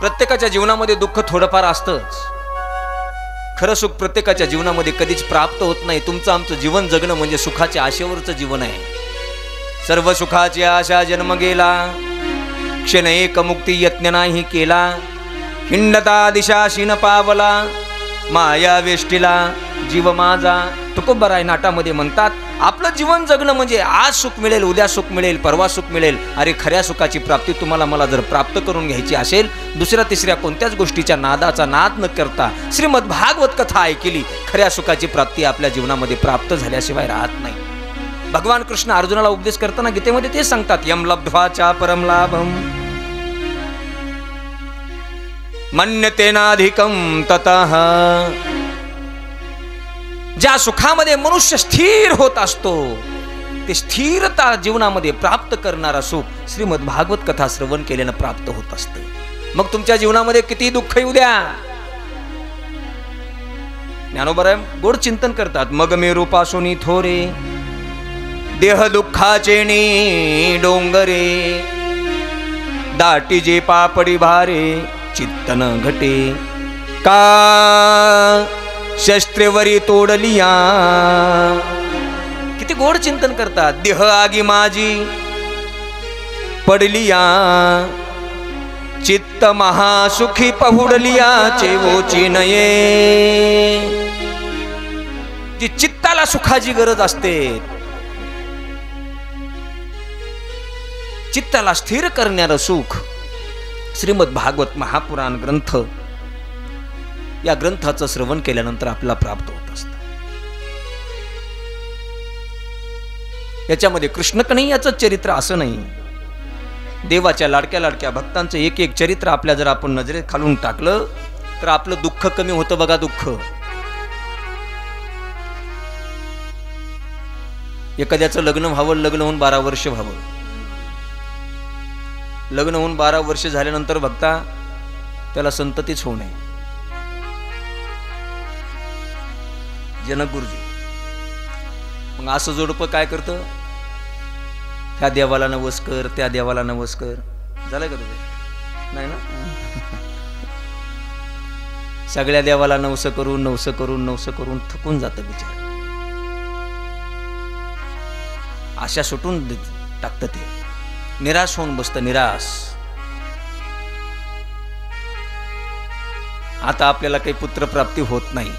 प्रत्येकाच्या जीवनामध्ये दुःख थोडंफार असतंच. खरं सुख प्रत्येकाच्या जीवनामध्ये कधीच प्राप्त होत नाही. तुमचं आमचं जीवन जगणं म्हणजे सुखाच्या आशेवरचं जीवन आहे. सर्व सुखाची आशा जन्म गेला, क्षण एक मुक्ती यत्न नाही केला. हिंडता दिशाशी न पावला, माया वेष्टीला जीव माझा. तुकोबराय नाटामध्ये म्हणतात, आपलं जीवन जगणं म्हणजे आज सुख मिळेल, उद्या सुख मिळेल, परवा सुख मिळेल. अरे खऱ्या सुखाची प्राप्ती तुम्हाला मला जर प्राप्त करून घ्यायची असेल, दुसऱ्या तिसऱ्या कोणत्याच गोष्टीच्या नादाचा नाद न करता श्रीमद भागवत कथा ऐकली, खऱ्या सुखाची प्राप्ती आपल्या जीवनामध्ये प्राप्त झाल्याशिवाय राहत नाही. भगवान कृष्ण अर्जुनाला उपदेश करताना गीतेमध्ये तेच सांगतात, यम लब्ध्वा च परम लाभम मन्यतेनाधिकं ततः. ज्या सुखामध्ये मनुष्य स्थिर होत असतो, ते स्थिरता जीवनामध्ये प्राप्त करणारा सुख श्रीमद भागवत कथा श्रवण केल्यानं प्राप्त होत असतं. मग तुमच्या जीवनामध्ये किती दुःख येऊ द्या, ज्ञानोबराय गोड चिंतन करतात. मग मे रूपासोनी थोरे, देह दुःखाचे नी डोंगरे, दाटी जे पापडी भारे, चित्तन घटे का शस्त्रेवरी तोडलिया. किती गोड चिंतन करतात. देह आगी माझी पडलिया, चित्त महासुखी पहुडलिया, चेवोची नये. जी चित्ताला सुखाची गरज असते, चित्ताला स्थिर करणारं सुख श्रीमद भागवत महापुराण ग्रंथ, या ग्रंथाचं श्रवण केल्यानंतर आपल्याला प्राप्त होत असतं. याच्यामध्ये कृष्ण कन्हैयाचं चरित्र असं नाही, देवाच्या लाडक्या लाडक्या भक्तांचं एक एक चरित्र आपल्या जर आपण नजरेत खालून टाकलं तर आपलं दुःख कमी होतं. बघा, दुःख एखाद्याचं लग्न व्हावं, लग्न होऊन 12 वर्ष व्हावं, लग्न होऊन 12 वर्ष झाल्यानंतर बघता त्याला संततीच होऊ नये. जनक गुरुजी मग असं जोडपं काय करतं, ह्या देवाला नवस कर, त्या देवाला नवस कर. झालं का तुझं? नाही ना. सगळ्या देवाला नवस करून नवस करून नवस करून थकून जातं बिचार. आशा सुटून टाकतं, ते निराश होऊन बसतं. निराश. आता आपल्याला काही पुत्रप्राप्ती होत नाही.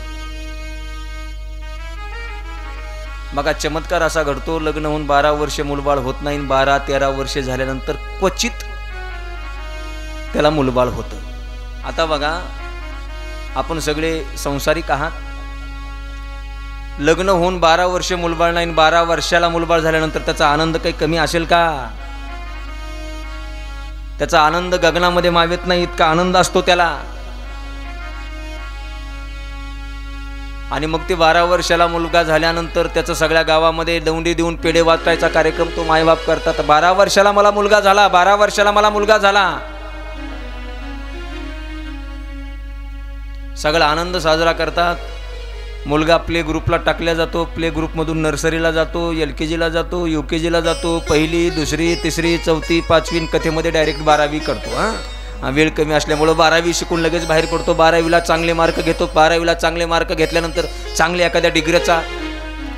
मग चमत्कार असा घडतो, लग्न होऊन 12 वर्ष मुलबाळ होत नाही, 12-13 वर्ष झाल्यानंतर क्वचित त्याला मुलबाळ होतं. आता बघा, आपण सगळे संसारिक आहात. लग्न होऊन 12 वर्ष मुलबाळ नाही, 12 वर्षाला मुलबाळ झाल्यानंतर त्याचा आनंद काही कमी असेल का? त्याचा आनंद गगनामध्ये मावेत नाही इतका आनंद असतो त्याला. आणि मग ते 12 वर्षाला मुलगा झाल्यानंतर त्याचं सगळ्या गावामध्ये दौंडी देऊन पेढे वाटायचा कार्यक्रम तो मायबाप करतात. 12 वर्षाला मला मुलगा झाला, 12 वर्षाला मला मुलगा झाला, सगळा आनंद साजरा करतात. मुलगा प्ले ग्रुपला टाकला जातो, प्ले ग्रुपमधून नर्सरीला जातो, LKG ला जातो, UKG ला जातो, पहिली, दुसरी, तिसरी, चौथी, 5वी, कथेमध्ये डायरेक्ट 12वी करतो. वेळ कमी असल्यामुळे 12वी शिकून लगेच बाहेर पडतो. 12वीला चांगले मार्क घेतो. 12वीला चांगले मार्क घेतल्यानंतर चांगल्या एखाद्या डिग्रीचा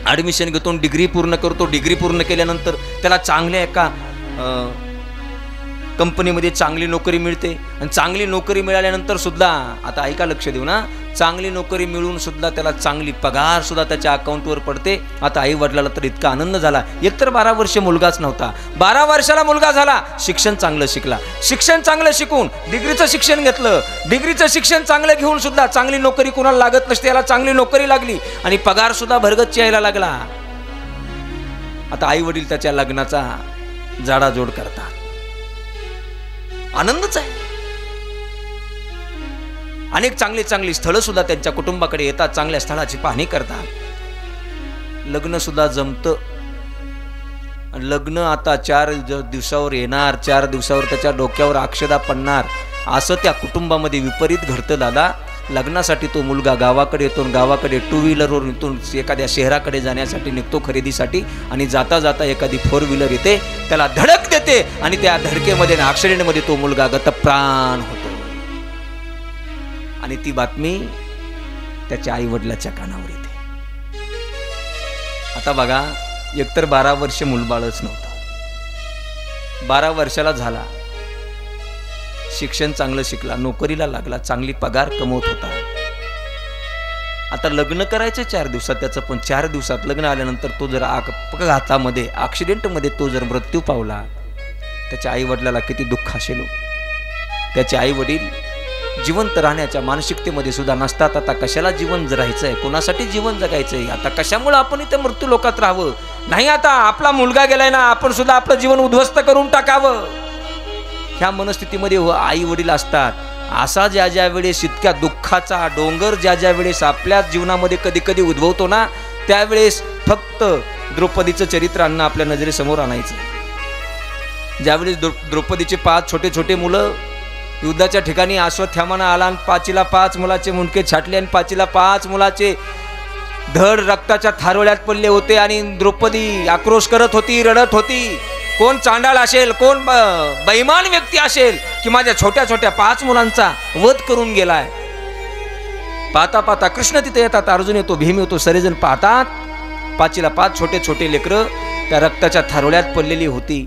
ॲडमिशन घेतो, डिग्री पूर्ण करतो. डिग्री पूर्ण केल्यानंतर त्याला चांगल्या एका कंपनीमध्ये चांगली नोकरी मिळते. आणि चांगली नोकरी मिळाल्यानंतर सुद्धा, आता ऐका लक्ष देऊ ना, चांगली नोकरी मिळून सुद्धा त्याला चांगली पगार सुद्धा त्याच्या अकाउंटवर पडते. आता आई वडिलाला तर इतका आनंद झाला. एकतर 12 वर्ष मुलगाच नव्हता, 12 वर्षाला मुलगा झाला. शिक्षण चांगलं शिकला, शिक्षण चांगलं शिकून डिग्रीचं शिक्षण घेतलं. डिग्रीचं शिक्षण चांगलं घेऊन सुद्धा चांगली नोकरी कोणाला लागत नसते, याला चांगली नोकरी लागली आणि पगार सुद्धा भरगच्च यायला लागला. आता आई वडील त्याच्या लग्नाचा जाडाजोड करतात. आनंदच आहे. अनेक चांगली चांगली स्थळं सुद्धा त्यांच्या कुटुंबाकडे येतात, चांगल्या स्थळाची पाहणी करतात. लग्न सुद्धा जमतं. लग्न आता 4 दिवसावर येणार, 4 दिवसावर त्याच्या डोक्यावर अक्षदा पडणार, असं त्या कुटुंबामध्ये विपरीत घडतं दादा. लग्नासाठी तो मुलगा गावाकडे येतो, गावाकडे 2 व्हीलरवरून इथून एखाद्या शहराकडे जाण्यासाठी निघतो खरेदीसाठी, आणि जाता जाता एखादी 4 व्हीलर येते, त्याला धडक देते आणि त्या धडकेमध्ये ॲक्सिडेंटमध्ये तो मुलगा गतप्राण होतो. आणि ती बातमी त्याच्या आई वडिलाच्या कानावर येते. आता बघा, एकतर 12 वर्ष मुलबाळच नव्हतं. 12 वर्षाला झाला, शिक्षण चांगलं शिकला, नोकरीला लागला, चांगली पगार कमवत होता. आता लग्न करायचं 4 दिवसात त्याचं, पण 4 दिवसात लग्न आल्यानंतर तो जर अपघातामध्ये ॲक्सिडेंटमध्ये तो जर मृत्यू पावला, त्याच्या आई वडिलाला किती दुःख असेल. त्याचे आई वडील जिवंत राहण्याच्या मानसिकतेमध्ये सुद्धा नसतात. आता कशाला जीवन जगायचंय, कोणासाठी जीवन जगायचंय, आता कशामुळे आपण इथे मृत्यू लोकात राहावं, नाही आता आपला मुलगा गेलाय ना, आपण सुद्धा आपलं जीवन उद्ध्वस्त करून टाकावं, ह्या मनस्थितीमध्ये आई वडील असतात. असा ज्या वेळेस इतक्या दुःखाचा डोंगर ज्या वेळेस आपल्या जीवनामध्ये कधी कधी उद्भवतो ना, त्यावेळेस फक्त द्रौपदीचं चरित्र आणणं आपल्या नजरेसमोर आणायचं. ज्यावेळेस द्रौपदीचे 5 छोटे छोटे मुलं युद्धाच्या ठिकाणी अश्वत्थामानं आला आणि 5ला 5 मुलाचे मुंडके छाटले आणि 5ला 5 मुलाचे धड रक्ताच्या थारोळ्यात पडले होते आणि द्रौपदी आक्रोश करत होती, रडत होती. कोण चांडाळ असेल, कोण बैमान व्यक्ती असेल की माझ्या छोट्या छोट्या 5 मुलांचा वध करून गेलाय. पाहता पाहता कृष्ण तिथे येतात, अर्जुन येतो, भीम येतो, सगळेजण पाहतात. 5ला 5 छोटे छोटे लेकरं त्या रक्ताच्या थारोळ्यात पडलेली होती.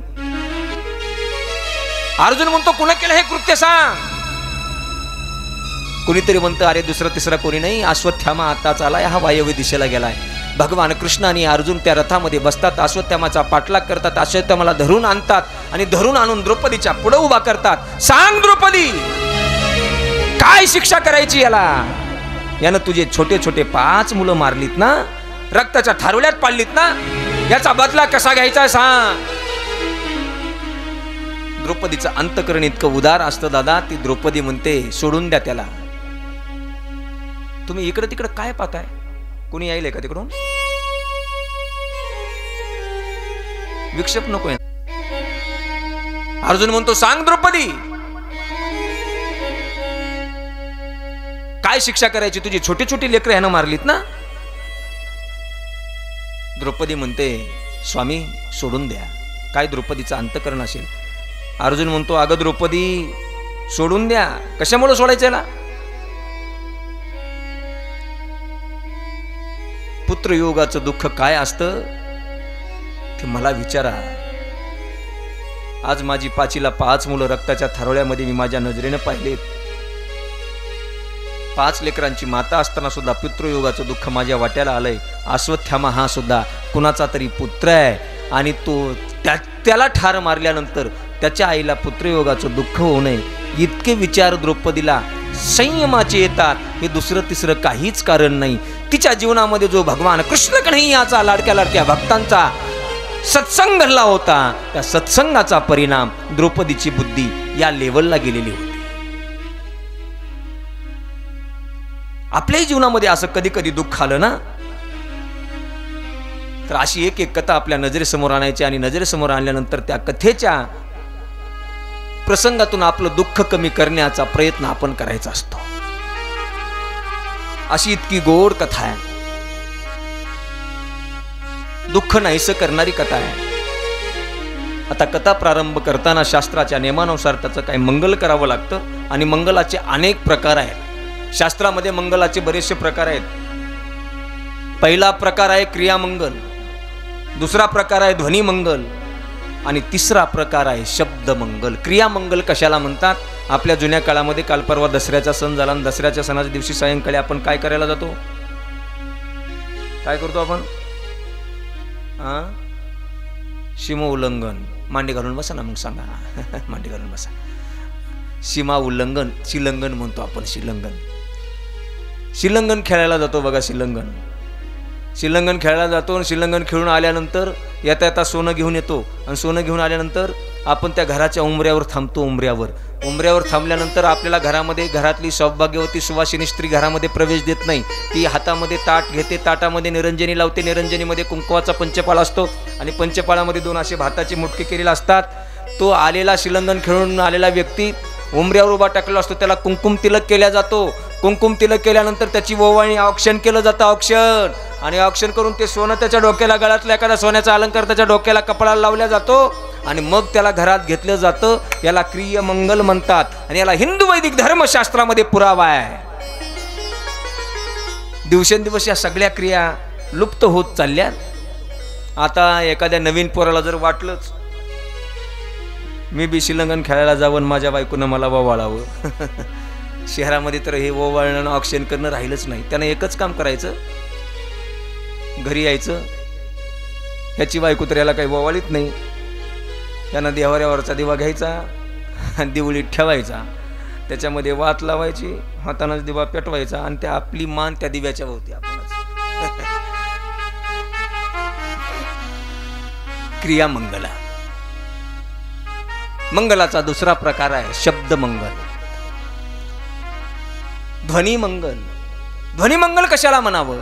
अर्जुन म्हणतो, कुणा केलं हे कृत्य सांग. कुणीतरी म्हणतं, अरे दुसरा तिसरा कोणी नाही, अश्वत्थामा आताच आलाय, हा वायव्य दिशेला गेलाय. भगवान कृष्ण आणि अर्जुन त्या रथामध्ये बसतात, अश्वत्थामाचा पाठलाग करतात, अश्वत्थामाला धरून आणतात आणि धरून आणून द्रौपदीच्या पुढे उभा करतात. सांग द्रौपदी, काय शिक्षा करायची याला, यानं तुझे छोटे छोटे 5 मुलं मारलीत ना, रक्ताच्या थारोळ्यात पाडलीत ना, याचा बदला कसा घ्यायचा सांग. द्रौपदीचं अंतकरण इतकं उदार असतं दादा. ती द्रौपदी म्हणते, सोडून द्या त्याला. तुम्ही इकडे तिकडे काय पाहताय, कोणी यायलंय का तिकडून? विक्षेप नकोय. अर्जुन म्हणतो, सांग द्रौपदी, काय शिक्षा करायची, तुझी छोटी छोटी लेकरं ह्यानं मारलीत ना. द्रौपदी म्हणते, स्वामी सोडून द्या. काय द्रौपदीचं अंतकरण असेल. अर्जुन म्हणतो, अगं द्रौपदी सोडून द्या. कशामुळे सोडायचं याला? पुत्रयोगाचं दुःख काय असतं ते मला विचारा. आज माझी 5ला 5 मुलं रक्ताच्या थारोळ्यामध्ये मी माझ्या नजरेनं पाहिलेत. 5 लेकरांची माता असताना सुद्धा पुत्रयोगाचं दुःख माझ्या वाट्याला आलंय. अश्वत्थामा हा सुद्धा कुणाचा तरी पुत्र आहे आणि तो त्याला ठार मारल्यानंतर त्याच्या आईला पुत्रयोगाचं दुःख होऊ नये इतके विचार द्रौपदीला संयमाचे येतात. हे दुसरं तिसरं काहीच कारण नाही. तिच्या जीवनामध्ये जो भगवान कृष्ण कन्हैयाचा लाडक्या भक्तांचा सत्संग घडला होता, त्या सत्संगाचा परिणाम द्रौपदीची बुद्धी या लेवलला गेलेली होती. आपल्याही जीवनामध्ये असं कधी कधी दुःख आलं ना, तर अशी एक एक कथा आपल्या नजरेसमोर आणायची आणि नजरेसमोर आणल्यानंतर त्या कथेच्या प्रसंगातून आपलं दुःख कमी करण्याचा प्रयत्न आपण करायचा असतो. अशी इतकी गोड कथा आहे, दुःख नाहीसं करणारी कथा आहे. आता कथा प्रारंभ करताना शास्त्राच्या नियमानुसार त्याचं काही मंगल करावं लागतं आणि मंगलाचे अनेक प्रकार आहेत. शास्त्रामध्ये मंगलाचे बरेचसे प्रकार आहेत. पहिला प्रकार आहे क्रियामंगल, दुसरा प्रकार आहे ध्वनिमंगल आणि तिसरा प्रकार आहे शब्दमंगल. क्रियामंगल कशाला म्हणतात? आपल्या जुन्या काळामध्ये काल परवा दसऱ्याचा सण झाला आणि दसऱ्याच्या सणाच्या दिवशी सायंकाळी आपण काय करायला जातो? काय करतो आपण? सीमा उल्लंघन. मांडी घालून बसा ना, मग सांगा. मांडी घालून बसा. सीमा उल्लंघन, शिलंगन म्हणतो आपण. शिलंगन खेळायला जातो बघा. शिलंगन खेळायला जातो आणि शिलंगन खेळून आल्यानंतर येता येता सोनं घेऊन येतो आणि सोनं घेऊन आल्यानंतर आपण त्या घराच्या उंबऱ्यावर थांबतो. उंबऱ्यावर थांबल्यानंतर आपल्याला घरामध्ये घरातली सौभाग्यवती सुवासिनी स्त्री घरामध्ये प्रवेश देत नाही. ती हातामध्ये ताट घेते, ताटामध्ये निरंजनी लावते, निरंजनीमध्ये कुंकवाचा पंचपाळ असतो आणि पंचपाळामध्ये 2 असे भाताचे मुटके केलेले असतात. तो आलेला शिलंगन खेळून आलेला व्यक्ती उंबऱ्यावर उभा टाकलेला असतो, त्याला कुंकुम तिलक केला जातो. कुंकुम तिलक केल्यानंतर त्याची ओवाळणी औक्षण केलं जातं. औक्षण आणि औक्षण करून ते सोनं त्याच्या डोक्याला, गळ्यातला एखादा सोन्याचा अलंकार त्याच्या डोक्याला, कपाळाला लावला जातो आणि मग त्याला घरात घेतलं जातं. याला क्रियामंगल म्हणतात आणि याला हिंदू वैदिक धर्मशास्त्रामध्ये पुरावा आहे. दिवसेंदिवस या सगळ्या क्रिया लुप्त होत चालल्यात. आता एखाद्या नवीन पोराला जर वाटलंच मी बी शिलंगण खेळायला जावं, माझ्या बायकोनं मला ओवाळावं, शहरामध्ये तर हे ओवाळणं ऑक्शन करणं राहिलंच नाही. त्यानं एकच काम करायचं, घरी यायचं, ह्याची बायको तर याला काही ओवाळीत नाही, यानं देवाऱ्यावरचा दिवा घ्यायचा, दिवळीत ठेवायचा, त्याच्यामध्ये वात लावायची, हातानंच दिवा पेटवायचा आणि त्या आपली मान त्या दिव्याच्या भोवती आपणच. क्रिया मंगला. मंगलाचा दुसरा प्रकार आहे शब्द मंगल, ध्वनी मंगल. ध्वनी मंगल कशाला म्हणावं?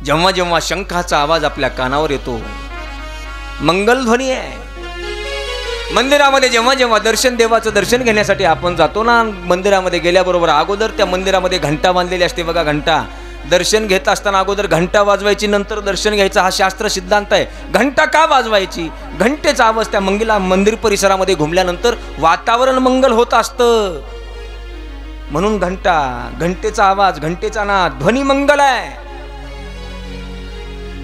जेव्हा जेव्हा शंखाचा आवाज आपल्या कानावर येतो, मंगल ध्वनी आहे. मंदिरामध्ये जेव्हा जेव्हा देवाचं दर्शन घेण्यासाठी आपण जातो ना, मंदिरामध्ये गेल्याबरोबर अगोदर त्या मंदिरामध्ये घंटा बांधलेली असते बघा. घंटा दर्शन घेत असताना अगोदर घंटा वाजवायची, नंतर दर्शन घ्यायचं, हा शास्त्र सिद्धांत आहे. घंटा का वाजवायची? घंटेचा आवाज त्या मंदिर परिसरामध्ये घुमल्यानंतर वातावरण मंगल होत असतं, म्हणून घंटेचा आवाज, घंटेचा नाद ध्वनी मंगल आहे.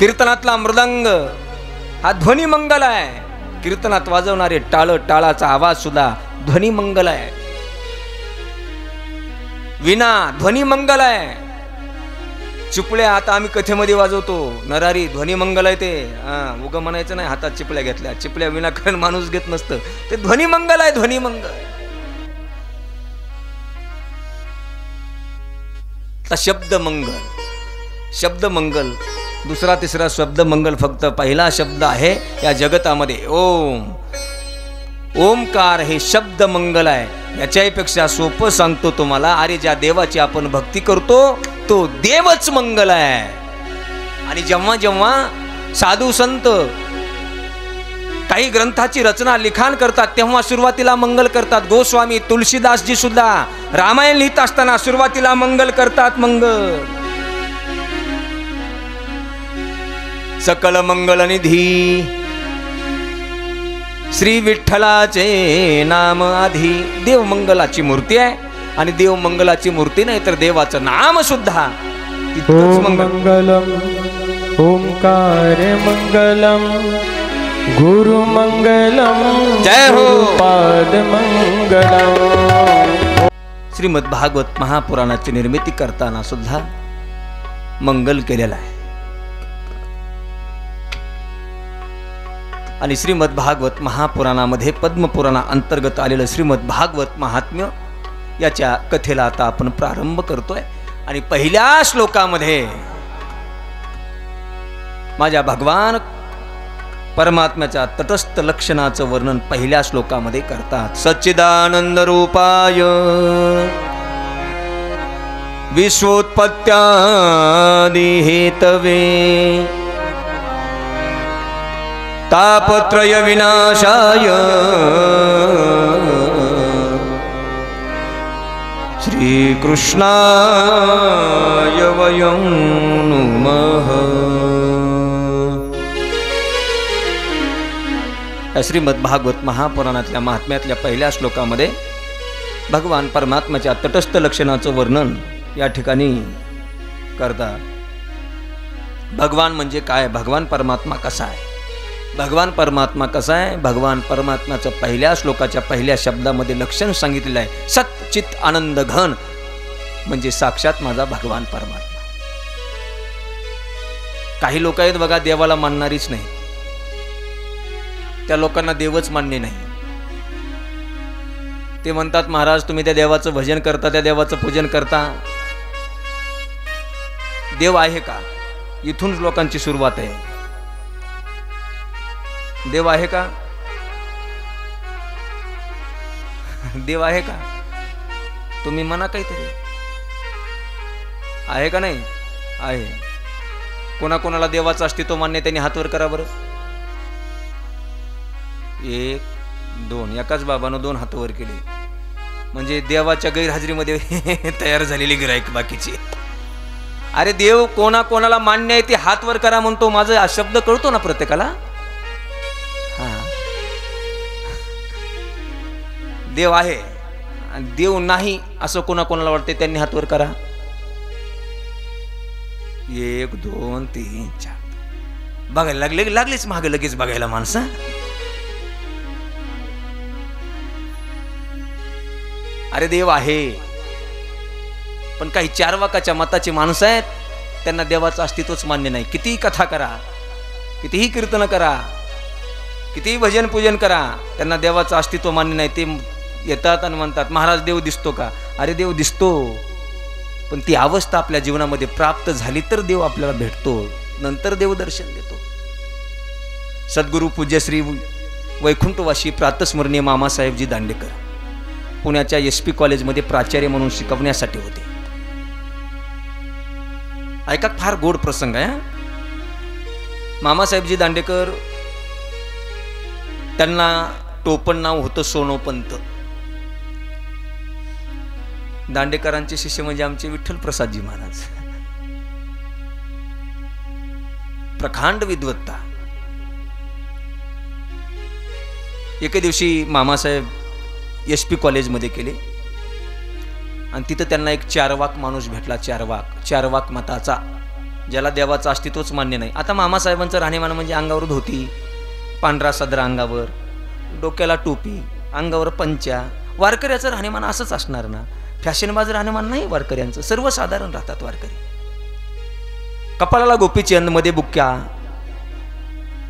कीर्तनातला मृदंग हा ध्वनी मंगल आहे. कीर्तनात वाजवणारे टाळाचा आवाज सुद्धा ध्वनी मंगल आहे. विना ध्वनी मंगल आहे. चिपळ्या आता आम्ही कथेमध्ये वाजवतो, नरारी ध्वनी मंगल आहे ते. उग म्हणायचं नाही हातात चिपळ्या घेतल्या, चिपळ्या विनाकारण माणूस घेत नसतं, ते ध्वनी मंगल आहे. ध्वनी मंगल. शब्द मंगल. शब्द मंगल दुसरा तिसरा शब्द मंगल, फक्त पहिला शब्द आहे या जगतामध्ये ओम. ओमकार हे शब्द मंगल आहे. याच्यापेक्षा सोपं सांगतो तुम्हाला, अरे ज्या देवाची आपण भक्ती करतो तो देवच मंगल आहे. आणि जेव्हा जेव्हा साधू संत काही ग्रंथाची रचना लिखाण करतात तेव्हा सुरुवातीला मंगल करतात. गोस्वामी तुलसीदासजी सुद्धा रामायण लिहित असताना सुरुवातीला मंगल करतात. मंगल. सकल मंगल निधी श्री विठ्ठलाचे नाम आधी. देव मंगलाची मूर्ती आहे आणि देव मंगलाची मूर्ती नाही तर देवाचं नाम सुद्धा तितकंच मंगलम. ओंकार मंगलम, गुरु मंगलम, जय हो. पाद मंगलम. श्रीमद भागवत महापुराणाची निर्मिती करताना सुद्धा मंगल केलेला आहे. आणि श्रीमद भागवत महापुराणामध्ये पद्मपुराणा अंतर्गत आलेलं श्रीमद भागवत महात्म्य याच्या कथेला आता आपण प्रारंभ करतोय. आणि पहिल्या श्लोकामध्ये माझ्या भगवान परमात्म्याच्या तटस्थ लक्षणाचं वर्णन पहिल्या श्लोकामध्ये करतात. सच्चिदानंद रूपाय विश्वोत्पत्त्यादि हेतवे तापत्रय विनाशाय श्रीकृष्णाय वयं नुमः. श्रीमद भागवत महापुराणातल्या महात्म्यातल्या पहिल्या श्लोकामध्ये भगवान परमात्म्याच्या तटस्थ लक्षणाचं वर्णन या ठिकाणी करतात. भगवान म्हणजे काय? भगवान परमात्मा कसा आहे? भगवान परमात्मा कसा आहे? भगवान परमात्म्याचं पहिल्या श्लोकाच्या पहिल्या शब्दामध्ये लक्षण सांगितलेलं आहे. सत चित आनंद घन म्हणजे साक्षात माझा भगवान परमात्मा. काही लोक आहेत बघा देवाला मानणारीच नाही, त्या लोकांना देवच मान्य नाही. ते म्हणतात महाराज तुम्ही त्या देवाचं भजन करता, त्या देवाचं पूजन करता, देव आहे का? इथून लोकांची सुरुवात आहे. देव आहे का? देव आहे का? तुम्ही म्हणा काहीतरी. आहे का नाही? आहे. कोणाकोणाला देवाचं अस्तित्व मान्य त्यांनी हात वर करा बरं. 1 2 एकाच बाबानं 2 हात वर केले म्हणजे देवाच्या गैरहजेरीमध्ये तयार झालेली गिराईक बाकीची. अरे देव कोणाकोणाला मान्य आहे ते हात वर करा म्हणतो. माझा शब्द कळतो ना प्रत्येकाला. देव आहे आणि देव नाही असं कोणाकोणाला वाटते त्यांनी हात वर करा. 1 2 3 4 बघायला लागलेच मागे लगेच बघायला माणसं. अरे देव आहे, पण काही चारवाकाच्या मताची माणसं आहेत, त्यांना देवाचं अस्तित्वच मान्य नाही. कितीही कथा करा, कितीही कीर्तन करा, कितीही भजन पूजन करा, त्यांना देवाचं अस्तित्व मान्य नाही. ते येतात आणि म्हणतात महाराज देव दिसतो का? अरे देव दिसतो, पण ती अवस्था आपल्या जीवनामध्ये प्राप्त झाली तर देव आपल्याला भेटतो, नंतर देव दर्शन देतो. सद्गुरू पूज्यश्री वैकुंठवासी प्रातस्मरणीय मामासाहेबजी दांडेकर पुण्याच्या SP कॉलेजमध्ये प्राचार्य म्हणून शिकवण्यासाठी होते. ऐका, फार गोड प्रसंग आहे. मामासाहेबजी दांडेकर, त्यांना टोपण नाव होतं सोनोपंत. दांडेकरांचे शिष्य म्हणजे आमचे विठ्ठल प्रसादजी महाराज. प्रखांड विद्वत्ता. एके दिवशी मामासाहेब SP कॉलेजमध्ये केले आणि तिथं त्यांना एक चारवाक माणूस भेटला. चारवाक मताचा, ज्याला देवाचं अस्तित्वच मान्य नाही. आता मामासाहेबांचं राहणीमान म्हणजे अंगावर धोती, पांढरा सदरा अंगावर, डोक्याला टोपी, अंगावर पंचा. वारकऱ्याचं राहणीमान असंच असणार ना, फॅशनबाज राहणीमान नाही वारकऱ्यांचं, सर्वसाधारण राहतात वारकरी. कपाळाला गोपीचंद, मध्ये बुक्क्या.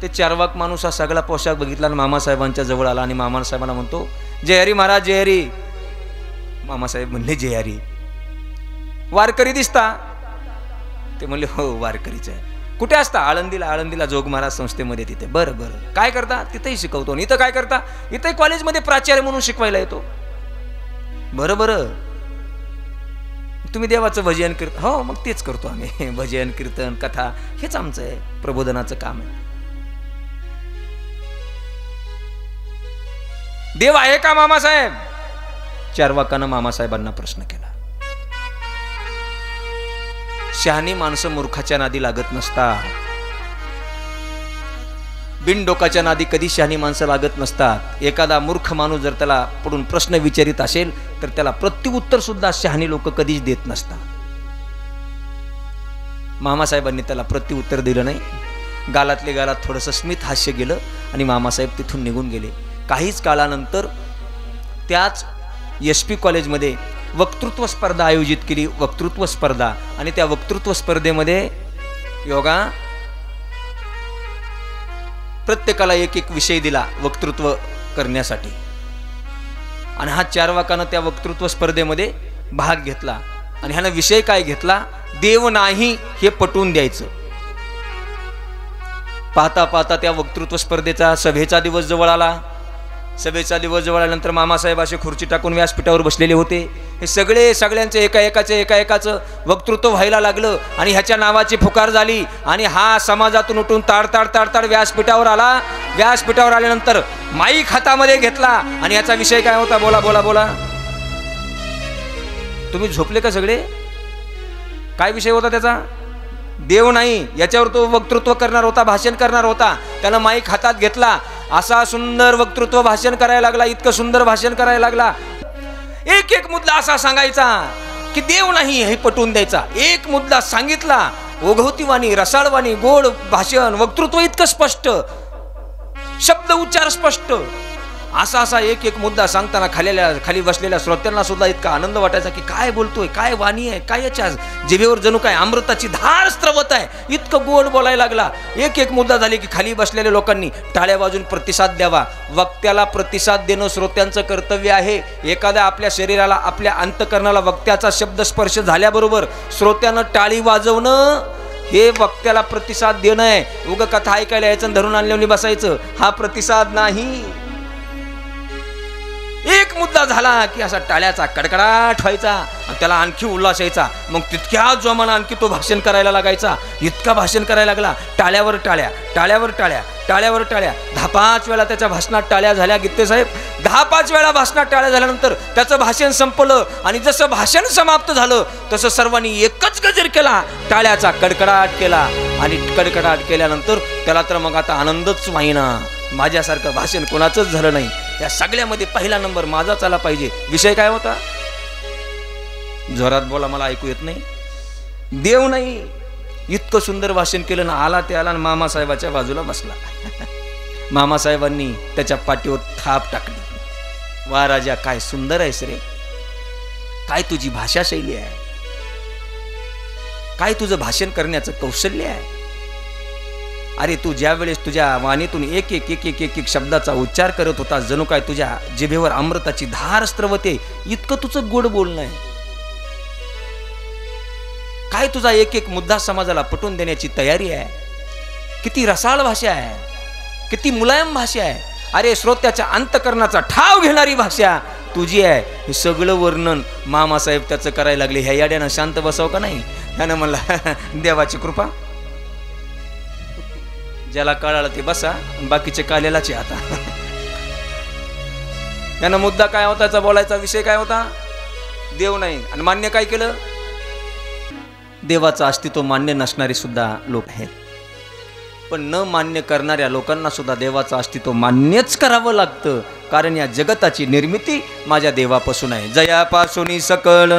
ते चारवाक माणूस हा सगळा पोशाख बघितला आणि मामासाहेबांच्या जवळ आला आणि मामासाहेबांना म्हणतो, जय हरी महाराज, जय हरी. मामासाहेब म्हणले, जय हरी. वारकरी दिसता? ते म्हणले, हो वारकरीच आहे. कुठे असता? आळंदीला जोग महाराज संस्थेमध्ये. तिथे. बरं. काय करता? तिथेही शिकवतो. इथं काय करता? इथं कॉलेजमध्ये प्राचार्य म्हणून शिकवायला येतो. बरं. तुम्ही देवाचं भजन कीर्तन? हो, मग तेच करतो आम्ही. भजन कीर्तन कथा हेच आमचं आहे, प्रबोधनाचं काम आहे. देव आहे का मामासाहेब? चारवाकानं मामासाहेबांना प्रश्न केला. शहाणी माणसं मूर्खाच्या नादी लागत नसतात. बिनडोकाच्या नादी कधी शहाणी माणसं लागत नसतात. एखादा मूर्ख माणूस जर त्याला पडून प्रश्न विचारित असेल तर त्याला प्रत्युत्तर सुद्धा शहाणी लोक कधीच देत नसतात. मामासाहेबांनी त्याला प्रत्युत्तर दिलं नाही. गालातले गालात थोडंसं स्मित हास्य गेलं आणि मामासाहेब तिथून निघून गेले. काहीच काळानंतर त्याच SP कॉलेजमध्ये वक्तृत्व स्पर्धा आयोजित केली. वक्तृत्व स्पर्धा. आणि त्या वक्तृत्व स्पर्धेमध्ये योगा प्रत्येकाला एक विषय दिला वक्तृत्व करण्यासाठी. आणि हा चारवाकानं त्या वक्तृत्व स्पर्धेमध्ये भाग घेतला. आणि ह्यानं विषय काय घेतला? देव नाही हे पटवून द्यायचं. पाहता पाहता त्या वक्तृत्व स्पर्धेचा सभेचा दिवस जवळ आला. सभेचा दिवस जवळ आल्यानंतर मामासाहेब असे खुर्ची टाकून व्यासपीठावर बसलेले होते. हे सगळ्यांचं एकाएकाचं वक्तृत्व व्हायला लागलं आणि ह्याच्या नावाची पुकार झाली. आणि हा समाजातून उठून ताडताड व्यासपीठावर आला. व्यासपीठावर आल्यानंतर माईक हातामध्ये घेतला आणि याचा विषय काय होता? बोला. तुम्ही झोपले का सगळे? काय विषय होता त्याचा? देव नाही. याच्यावर तो वक्तृत्व करणार होता, भाषण करणार होता. त्यानं माईक हातात घेतला. असा सुंदर वक्तृत्व भाषण करायला लागला. इतकं सुंदर भाषण करायला लागला. एक मुद्दा असा सांगायचा की देव नाही हे पटवून द्यायचा. एक मुद्दा सांगितला, ओघवतीवाणी, रसाळवाणी, गोड भाषण, वक्तृत्व इतकं स्पष्ट, शब्द उच्चार स्पष्ट. असा एक मुद्दा सांगताना खाली बसलेल्या श्रोत्यांना सुद्धा इतका आनंद वाटायचा की काय बोलतोय, काय वाणी आहे, काय याच्या जिभेवर जणू काय अमृताची धार स्त्रवत आहे. इतकं गोड बोलायला लागला. एक मुद्दा झाली की खाली बसलेल्या लोकांनी टाळ्या वाजून प्रतिसाद द्यावा. वक्त्याला प्रतिसाद देणं श्रोत्यांचं कर्तव्य आहे. एखाद्या आपल्या शरीराला, आपल्या अंतकरणाला वक्त्याचा शब्द स्पर्श झाल्याबरोबर श्रोत्यानं टाळी वाजवणं हे वक्त्याला प्रतिसाद देणं आहे. उगा कथा ऐकायला यायचं धरून आणल्याने बसायचं, हा प्रतिसाद नाही. एक मुद्दा झाला की असा टाळ्याचा कडकडाट व्हायचा आणि त्याला आणखी उल्हास यायचा. मग तितक्या जोमानं आणखी तो भाषण करायला लागायचा. इतका भाषण करायला लागला. टाळ्यावर टाळ्या, टाळ्यावर टाळ्या, टाळ्यावर टाळ्या. 10-5 वेळा त्याच्या भाषणात टाळ्या झाल्या. गीतेसाहेब 10-5 वेळा भाषणात टाळ्या झाल्यानंतर त्याचं भाषण संपलं. आणि जसं भाषण समाप्त झालं तसं सर्वांनी एकच गजर केला, टाळ्याचा कडकडाट केला. आणि कडकडाट केल्यानंतर त्याला तर मग आता आनंदच वाहिना. माझ्यासारखं भाषण कोणाचंच झालं नाही. या सगळ्यामध्ये पहिला नंबर माझाच आला पाहिजे. विषय काय होता? जोरात बोला, मला ऐकू येत नाही. देव नाही इतकं सुंदर भाषण केलं ना, आला ते आला, मामासाहेबाच्या बाजूला बसला. मामासाहेबांनी त्याच्या पाठीवर थाप टाकली. वा राजा, काय सुंदर आहेस रे, काय तुझी भाषा शैली आहे, काय तुझं भाषण करण्याचं कौशल्य आहे. अरे तू ज्या वेळेस तुझ्या वाणीतून एक एक एक एक एक एक शब्दाचा उच्चार करत होता, जणू काय तुझ्या जिभेवर अमृताची धार स्त्रवते, इतकं तुझं गोड बोलणं आहे. काय तुझा एक एक मुद्दा समाजाला पटवून देण्याची तयारी आहे. किती रसाळ भाषा आहे, किती मुलायम भाषा आहे. अरे श्रोत्याच्या अंतकरणाचा ठाव घेणारी भाषा तुझी आहे. हे सगळं वर्णन मामासाहेब त्याचं करायला लागले. ह्या याड्यानं शांत बसाव का नाही. ह्यानं म्हणला देवाची कृपा, ज्याला कळालं ते बसा, बाकीचे कालेलाच आता. यानं मुद्दा काय होता, त्याचा बोलायचा विषय काय होता, देव नाही. आणि मान्य काय केलं, देवाचं अस्तित्व मान्य नसणारे सुद्धा लोक आहेत. पण न मान्य करणाऱ्या लोकांना सुद्धा देवाचं अस्तित्व मान्यच करावं लागतं, कारण या जगताची निर्मिती माझ्या देवापासून आहे. जयापासून सकळ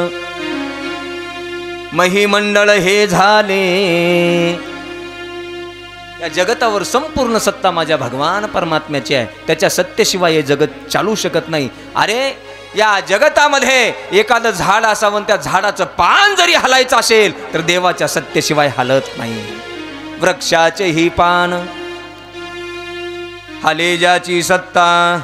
महिमंडळ हे झाले. या जगतावर संपूर्ण सत्ता माझ्या भगवान परमात्म्याची आहे. त्याच्या सत्तेशिवाय हे जगत चालू शकत नाही. अरे या जगतामध्ये एखादं झाड असावं, त्या झाडाचं पान जरी हलायचं असेल तर देवाच्या सत्तेशिवाय हलत नाही. वृक्षाचे ही पान हले ज्याची सत्ता,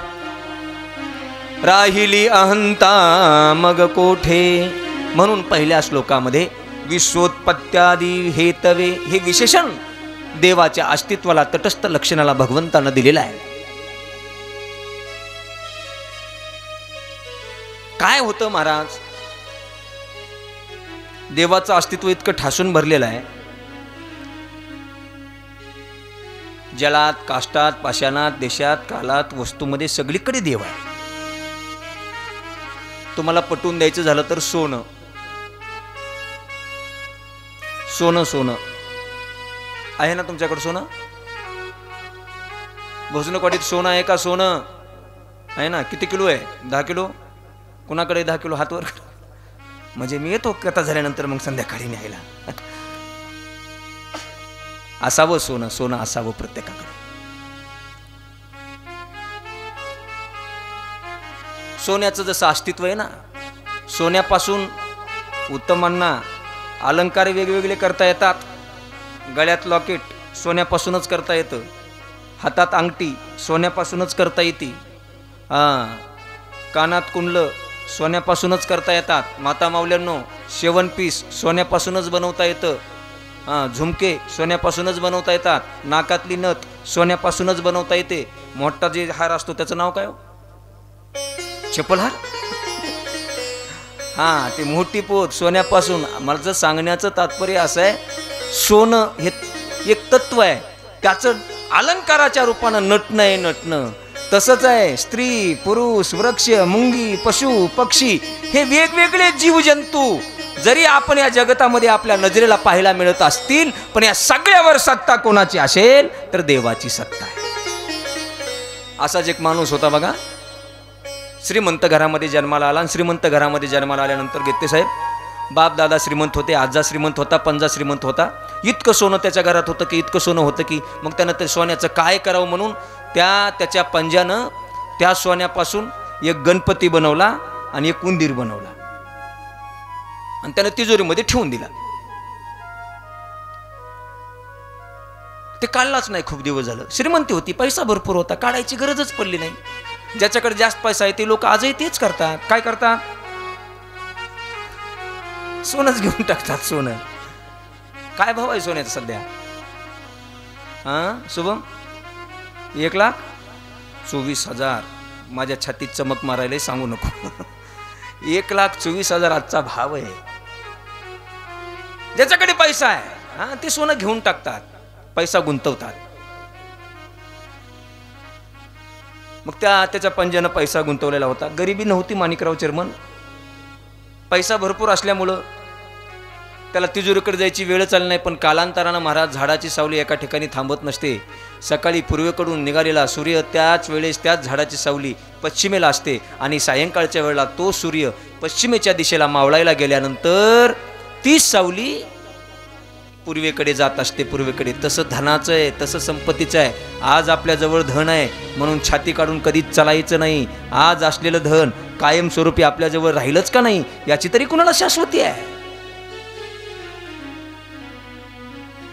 राहिली अहंता मग कोठे. म्हणून पहिल्या श्लोकामध्ये विश्वोत्पत्त्यादी हेतवे हे विशेषण देवाच्या अस्तित्वाला, तटस्थ लक्षणाला भगवंतानं दिलेलं आहे. काय होतं महाराज, देवाचं अस्तित्व इतकं ठासून भरलेलं आहे. जलात, काष्टात, पाषाणात, देशात, कालात, वस्तूमध्ये सगळीकडे देव आहे. तुम्हाला पटवून द्यायचं झालं तर सोनं सोनं सोनं आहे ना तुमच्याकडे. सोनं भोजनकवाडीत सोनं आहे का, सोनं आहे ना. किती किलो आहे, 10 किलो. कुणाकडे 10 किलो, हातवर. म्हणजे मी येतो कथा झाल्यानंतर मग संध्याकाळी न्यायला. असावं सोनं, सोनं असावं प्रत्येकाकडे. सोन्याचं जसं अस्तित्व आहे ना, सोन्यापासून उत्तमांना अलंकार वेगवेगळे करता येतात. गळ्यात लॉकेट सोन्यापासूनच करता येतं, हातात अंगठी सोन्यापासूनच करता येते, कानात कुंडलं सोन्यापासूनच करता येतात. माता माऊल्यांनो, शेवणपीस सोन्यापासूनच बनवता येतं, झुमके सोन्यापासूनच बनवता येतात, नाकातली नथ सोन्यापासूनच बनवता येते. मोठा जे हार असतो त्याचं नाव काय हो, चप्पलहार. ते मोठी पोत सोन्यापासून. माझं सांगण्याचं तात्पर्य असं आहे, सोनं हे एक तत्व आहे, त्याचं अलंकाराच्या रूपानं नटणं आहे. नटणं तसंच आहे. स्त्री, पुरुष, वृक्ष, मुंगी, पशु, पक्षी हे वेगवेगळे जीवजंतू जरी आपण या जगतामध्ये आपल्या नजरेला पाहायला मिळत असतील, पण या सगळ्यावर सत्ता कोणाची असेल तर देवाची सत्ता आहे. असाच एक माणूस होता बघा, श्रीमंत घरामध्ये जन्माला आला. आणि श्रीमंत घरामध्ये जन्माला आल्यानंतर घेते साहेब, बाप दादा श्रीमंत होते, आजा श्रीमंत होता, पंजा श्रीमंत होता. इतकं सोनं त्याच्या घरात होतं की इतकं सोनं होतं की मग त्यानं ते सोन्याचं काय करावं म्हणून त्याच्या पंजानं त्या सोन्यापासून एक गणपती बनवला आणि एक उंदीर बनवला आणि त्यानं तिजोरीमध्ये ठेवून दिला. ते काढलाच नाही. खूप दिवस झालं. श्रीमंती होती, पैसा भरपूर होता, काढायची गरजच पडली नाही. ज्याच्याकडे जास्त पैसा आहे ते लोक आजही तेच करतात. काय करतात, सोनंच घेऊन टाकतात. सोनं काय भाव आहे सोन्याचा सध्या, शुभम? 1,24,000. माझ्या छातीत चमक मारायला सांगू नको. 1,24,000 आजचा भाव आहे. ज्याच्याकडे पैसा आहे ते सोनं घेऊन टाकतात, पैसा गुंतवतात. मग त्याच्या पंजानं पैसा गुंतवलेला होता. गरिबी नव्हती माणिकराव चेअरमन. पैसा भरपूर असल्यामुळं त्याला तिजोरीकडे जायची वेळ चालली नाही. पण कालांतरानं महाराज, झाडाची सावली एका ठिकाणी थांबत नसते. सकाळी पूर्वेकडून निघालेला सूर्य त्याच वेळेस त्याच झाडाची सावली पश्चिमेला असते आणि सायंकाळच्या वेळेला तो सूर्य पश्चिमेच्या दिशेला मावळायला गेल्यानंतर ती सावली पूर्वेकडे जात असते, पूर्वेकडे. तसं धनाचं आहे, तसं संपत्तीचं आहे. आज आपल्याजवळ धन आहे म्हणून छाती काढून कधीच चालायचं नाही. आज असलेलं धन कायमस्वरूपी आपल्याजवळ राहिलंच का नाही याची तरी कुणाला शाश्वती आहे.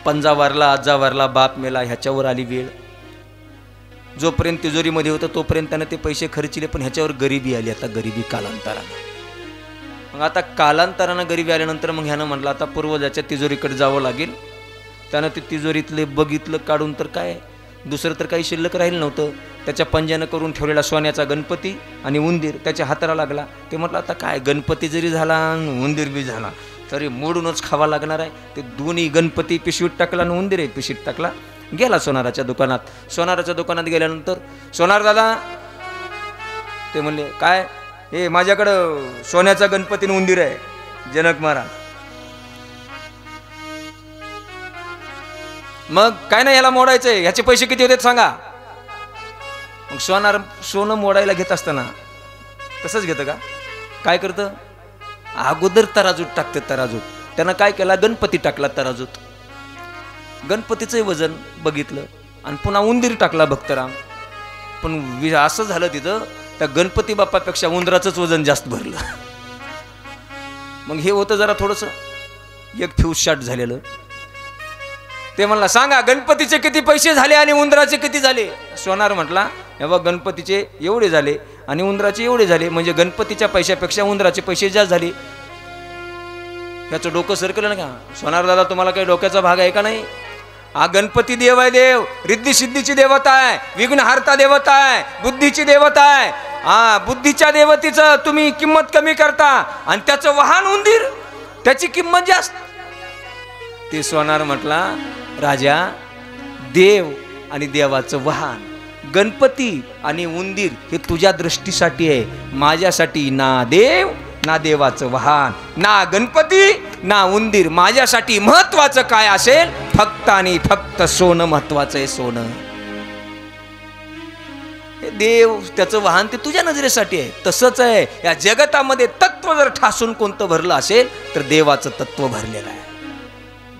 पंजा वारला, आजा वारला, बाप मेला, ह्याच्यावर आली वेळ. जोपर्यंत तिजोरीमध्ये होतं तोपर्यंत त्यानं ते पैसे खर्चिले, पण ह्याच्यावर गरिबी आली. आता गरिबी कालांतरानं. मग आता कालांतरानं गरिबी आल्यानंतर मग ह्यानं म्हटलं आता पूर्वजाच्या तिजोरीकडे जावं लागेल. त्यानं ते तिजोरीतले बघितलं काढून, तर काय दुसरं तर काही शिल्लक राहिलं नव्हतं. त्याच्या पंजानं करून ठेवलेला सोन्याचा गणपती आणि उंदीर त्याच्या हाताला लागला. ते म्हटलं आता काय, गणपती जरी झाला उंदीर बी झाला तरी मोडूनच खावा लागणार आहे. ते दोन्ही गणपती पिशवीत टाकला आणि उंदीर पिशवीत टाकला. गेला सोनाराच्या दुकानात. सोनाराच्या दुकानात गेल्यानंतर, सोनार दादा, ते म्हणले काय, हे माझ्याकडं सोन्याचा गणपती आणि उंदीर आहे. जनक महाराज, मग काय नाही, याला मोडायचंय, ह्याचे पैसे किती होते सांगा. मग सोनार सोनं मोडायला घेत असताना तसंच घेतं का, काय करतं, अगोदर तराजूत टाकते. तराजूत त्यानं काय केला, गणपती टाकला तराजूत. गणपतीचंही वजन बघितलं आणि पुन्हा उंदीर टाकला भक्तराम. पण असं झालं तिथं, त्या गणपती बाप्पापेक्षा उंदराचंच वजन जास्त भरलं. मग हे होतं जरा थोडंसं एक फ्यूज शॉट झालेलं. ते म्हणला सांगा गणपतीचे किती पैसे झाले आणि उंदराचे किती झाले. सोनार म्हटला हे बघ, गणपतीचे एवढे झाले आणि उंदराचे एवढे झाले, म्हणजे गणपतीच्या पैशापेक्षा उंदराचे पैसे जास्त झाले. याचं डोकं सरकलं ना का. सोनार दादा, तुम्हाला काही डोक्याचा भाग आहे का नाही. हा गणपती देव आहे, देव रिद्धी सिद्धीची देवता आहे, विघ्नहार्ता देवता आहे, बुद्धीची देवता आहे. हा बुद्धीच्या देवतेचं तुम्ही किंमत कमी करता आणि त्याचं वाहन उंदीर, त्याची किंमत जास्त. ते सोनार म्हटला राजा, देव आणि देवाचं वाहन गणपती आणि उंदीर हे तुझ्या दृष्टीसाठी आहे, माझ्यासाठी ना देव ना देवाचं वाहन, ना गणपती ना उंदीर. माझ्यासाठी महत्वाचं काय असेल, फक्त आणि फक्त सोनं महत्वाचं आहे. सोनं देव त्याचं वाहन ते तुझ्या नजरेसाठी आहे. तसंच आहे या जगतामध्ये तत्व जर ठासून कोणतं भरलं असेल तर देवाचं तत्व भरलेलं आहे.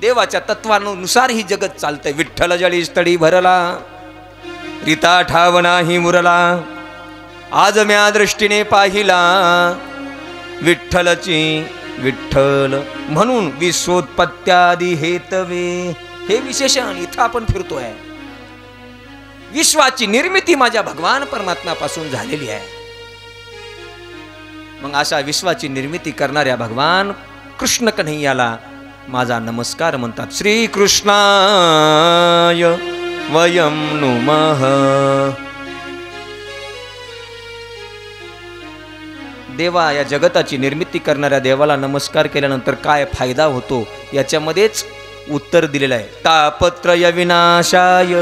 देवाच्या तत्वानुसार ही जगत चालतंय. विठ्ठल जळी स्थळी भरला, रीता ठाव नाही मुरला, आज म्या दृष्टीने पाहिला, विठ्ठलची विठ्ठल म्हणून विश्वोत्पत्त्यादी हेतवे. हे विशेषण इथं आपण फिरतोय. विश्वाची निर्मिती माझ्या भगवान परमात्म्यापासून झालेली आहे. मग अशा विश्वाची निर्मिती करणाऱ्या भगवान कृष्ण कन्हैयाला माझा नमस्कार म्हणतात. श्री कृष्णाय वयं नुमः. देवा, या जगताची निर्मिती करणाऱ्या देवाला नमस्कार केल्यानंतर काय फायदा होतो याच्यामध्येच उत्तर दिलेलं आहे. तापत्रय विनाशाय.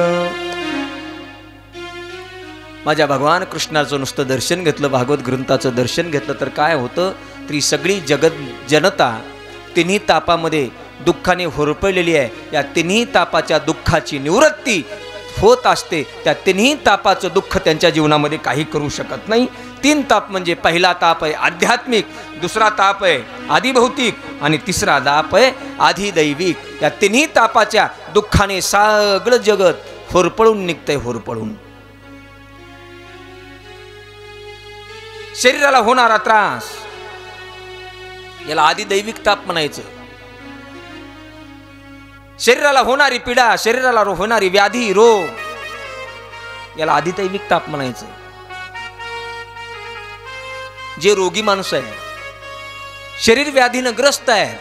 माझ्या भगवान कृष्णाचं नुसतं दर्शन घेतलं, भागवत ग्रंथाचं दर्शन घेतलं तर काय होतं, तरी सगळी जगत जनता तिन्ही तापामध्ये दुःखाने होरपळलेली आहे. या तिन्ही तापाच्या दुःखाची निवृत्ती होत असते. त्या तिन्ही तापाचं दुःख त्यांच्या जीवनामध्ये काही करू शकत नाही. 3 ताप म्हणजे पहिला ताप आहे आध्यात्मिक, दुसरा ताप आहे आदिभौतिक आणि तिसरा ताप आहे आधिदैविक. या तिन्ही तापाच्या दुःखाने सगळं जगत होरपळून निघतंय. होरपळून शरीराला होणारा त्रास याला आदिदैविक ताप म्हणायचं. शरीराला होणारी पीडा, शरीराला होणारी व्याधी रोग याला आदिदैविक ताप म्हणायचं. जे रोगी माणूस आहे, शरीर व्याधीनं ग्रस्त आहे,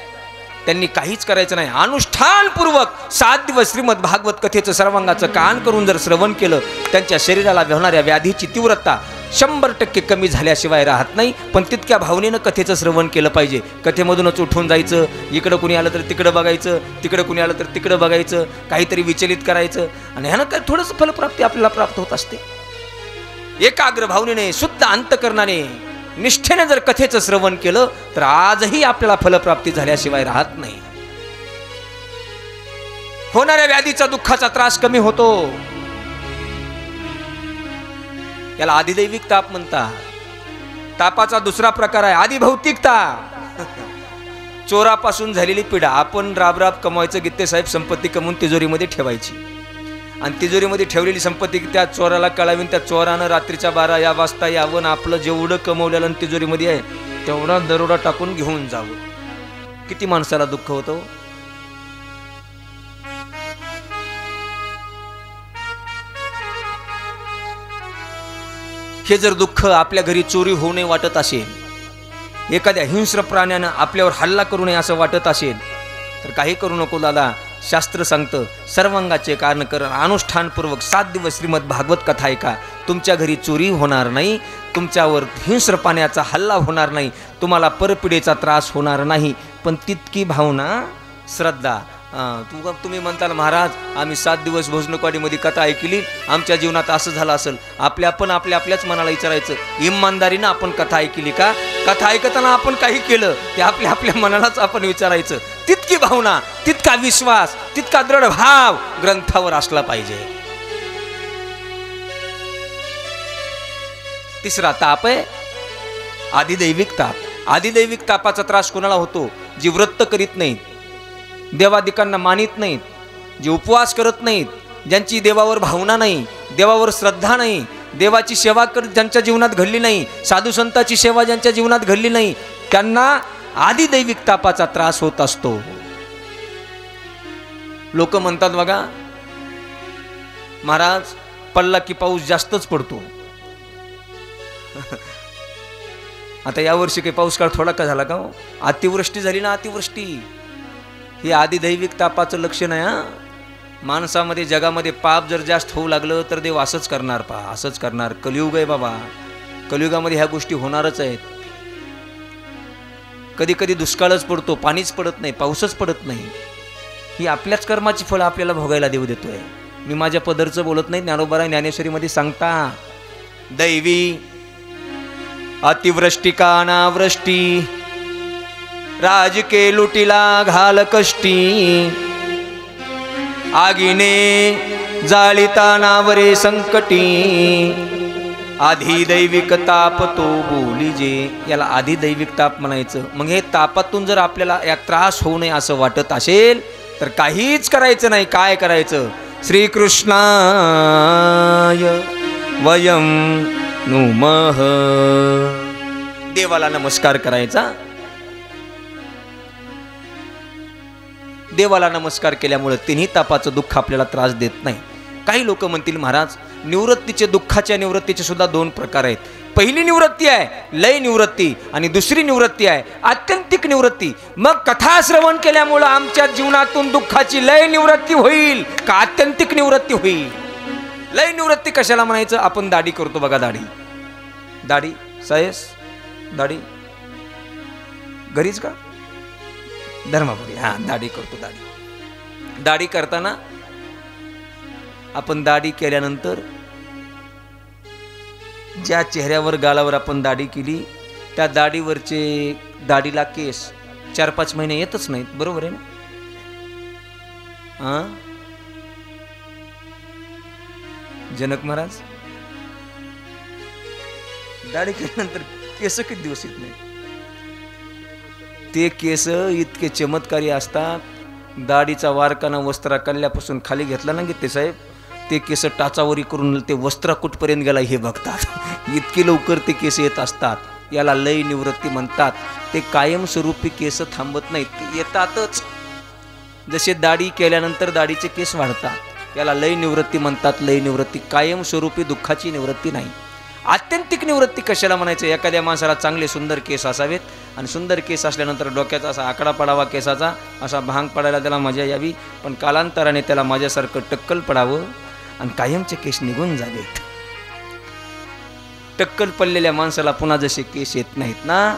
त्यांनी काहीच करायचं नाही. अनुष्ठानपूर्वक 7 दिवस श्रीमद भागवत कथेचं सर्वांगाचं कान करून जर श्रवण केलं, त्यांच्या शरीराला होणाऱ्या व्याधीची तीव्रता 100% कमी झाल्याशिवाय राहत नाही. पण तितक्या भावनेनं कथेचं श्रवण केलं पाहिजे. कथेमधूनच उठून जायचं, इकडं कुणी आलं तर तिकडं बघायचं, तिकडं कुणी आलं तर तिकडं बघायचं, काहीतरी विचलित करायचं आणि ह्यानं काय थोडंसं फलप्राप्ती आपल्याला प्राप्त होत असते. एकाग्र भावनेने, शुद्ध अंतकरणाने, निष्ठेने जर कथेचं श्रवण केलं तर आजही आपल्याला फलप्राप्ती झाल्याशिवाय राहत नाही. होणाऱ्या व्याधीचा, दुःखाचा त्रास कमी होतो. याला आदिदैविक ताप म्हणतात. तापाचा दुसरा प्रकार आहे आदिभौतिक ताप. चोरापासून झालेली पिढा. आपण राब कमवायचं, गित्ते साहेब संपत्ती कमवून तिजोरीमध्ये ठेवायची आणि तिजोरीमध्ये ठेवलेली संपत्ती त्या चोराला कळावी. त्या चोरानं रात्रीच्या 12 या वाजता यावं, आपलं जेवढं कमवलेलं तिजोरीमध्ये आहे तेवढा दरोडा टाकून घेऊन जावं. किती माणसाला दुःख होतं. हे जर दुःख आपल्या घरी चोरी होऊ नये वाटत असेल, एखाद्या हिंस्र प्राण्यानं आपल्यावर हल्ला करू नये असं वाटत असेल, तर काही करू नको दादा. शास्त्र सांगतं सर्वांगाचे कारण कर, अनुष्ठानपूर्वक 7 दिवस श्रीमद भागवत कथा ऐका. तुमच्या घरी चोरी होणार नाही, तुमच्यावर हिंस्र प्राण्याचा हल्ला होणार नाही, तुम्हाला परपिढीचा त्रास होणार नाही. पण तितकी भावना, श्रद्धा. तुम्ही म्हणताल महाराज आम्ही 7 दिवस भोजनकवाडीमध्ये कथा ऐकली, आमच्या जीवनात असं झालं असेल. आपल्याच मनाला विचारायचं, इमानदारीनं आपण कथा ऐकली का? कथा ऐकताना आपण काही केलं ते आपल्या मनालाच आपण विचारायचं. तितकी भावना, तितका विश्वास, तितका दृढ भाव ग्रंथावर असला पाहिजे. तिसरा ताप आहे आदिदैविक ताप. आदिदैविक तापाचा त्रास कोणाला होतो? जी व्रत करीत नाहीत, देवादिकांना मानित नाहीत, जे उपवास करत नाहीत, ज्यांची देवावर भावना नाही, देवावर श्रद्धा नाही, देवाची सेवा ज्यांच्या जीवनात घडली नाही, साधू संतांची सेवा ज्यांच्या जीवनात घडली नाही, त्यांना आदिदैविक तापाचा त्रास होत असतो. लोक म्हणतात बघा महाराज पडला की पाऊस जास्तच पडतो. आता यावर्षी काही पाऊस काळ थोडा का झाला का? अतिवृष्टी झाली ना, अतिवृष्टी. हे आदिदैविक तापाचं लक्षण आहे. माणसामध्ये जगामध्ये पाप जर जास्त होऊ लागलं तर देव असंच करणार. असंच करणार. कलियुग आहे बाबा, कलियुगामध्ये ह्या गोष्टी होणारच आहेत. कधी कधी दुष्काळच पडतो, पाणीच पडत नाही, पाऊसच पडत नाही. ही आपल्याच कर्माची फळं आपल्याला भोगायला देव देतोय. मी माझ्या पदरचं बोलत नाही, ज्ञानोबा ज्ञानेश्वरीमध्ये सांगता दैवी अतिवृष्टी का अनावृष्टी, राजके लुटीला घाल कष्टी, आगीने जाळीता नावरे संकटी, आधिदैविक ताप तो बोलीजे. याला आधिदैविक ताप म्हणायचं. मग हे तापातून जर आपल्याला या त्रास होऊ नये असं वाटत असेल तर काहीच करायचं नाही. काय करायचं? श्रीकृष्णाय वयम नुमः, देवाला नमस्कार करायचा. देवाला नमस्कार केल्यामुळे तिन्ही तापाचं दुःख आपल्याला त्रास देत नाही. काही लोक म्हणतील महाराज निवृत्तीचे, दुःखाच्या निवृत्तीचे सुद्धा 2 प्रकार आहेत. पहिली निवृत्ती आहे लय निवृत्ती आणि दुसरी निवृत्ती आहे आत्यंतिक निवृत्ती. मग कथा श्रवण केल्यामुळे आमच्या जीवनातून दुःखाची लय निवृत्ती होईल का आत्यंतिक निवृत्ती होईल? लय निवृत्ती कशाला म्हणायचं? आपण दाढी करतो बघा, दाढी सायस दाढी घरीच का? धर्मापुरी. हा, दाढी करतो. दाढी करताना आपण दाढी केल्यानंतर ज्या चेहऱ्यावर गालावर आपण दाढी केली त्या दाढीला केस 4-5 महिने येतच नाहीत. बरोबर आहे ना? जनक महाराज दाढी केल्यानंतर केस किती दिवस येत नाही? ते केस इतके चमत्कारी असतात. दाढीचा वारकाना वस्त्रा कल्ल्यापासून खाली घेतला ना गित्ते साहेब, ते केस टाचावरी करून ते वस्त्रा कुठपर्यंत गेला हे बघतात. इतके लवकर ते केस येत असतात. याला लय निवृत्ती म्हणतात. ते कायमस्वरूपी केस थांबत नाहीत, ते येतातच. जसे दाढी केल्यानंतर दाढीचे केस वाढतात, याला लय निवृत्ती म्हणतात. लय निवृत्ती कायमस्वरूपी दुःखाची निवृत्ती नाही. आत्यंतिक निवृत्ती कशाला म्हणायचं? एखाद्या माणसाला चांगले सुंदर केस असावेत आणि सुंदर केस असल्यानंतर डोक्याचा असा आकडा पडावा, केसाचा असा भांग पडायला त्याला मजा यावी, पण कालांतराने त्याला माझ्यासारखं टक्कल पडावं आणि कायमचे केस निघून जावेत. टक्कल पडलेल्या माणसाला पुन्हा जसे केस येत नाहीत ना,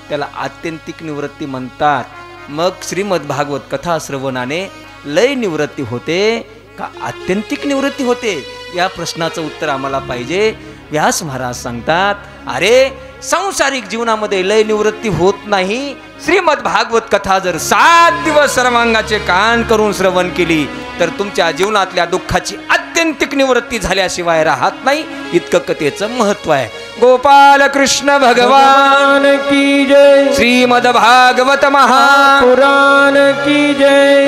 त्याला आत्यंतिक निवृत्ती म्हणतात. मग श्रीमद भागवत कथा श्रवणाने लय निवृत्ती होते का आत्यंतिक निवृत्ती होते? या प्रश्नाचं उत्तर आम्हाला पाहिजे. व्यास महाराज सांगतात, अरे सांसारिक जीवनामध्ये लय निवृत्ती होत नाही. श्रीमद भागवत कथा जर 7 दिवस सर्वांगाचे कान करून श्रवण केली तर तुमच्या जीवनातल्या दुःखाची आत्यंतिक निवृत्ती झाल्याशिवाय राहत नाही. इतकं कथेचं महत्व आहे. गोपाल कृष्ण भगवान की जय। श्रीमद् भागवत महापुराण पुराण की जय।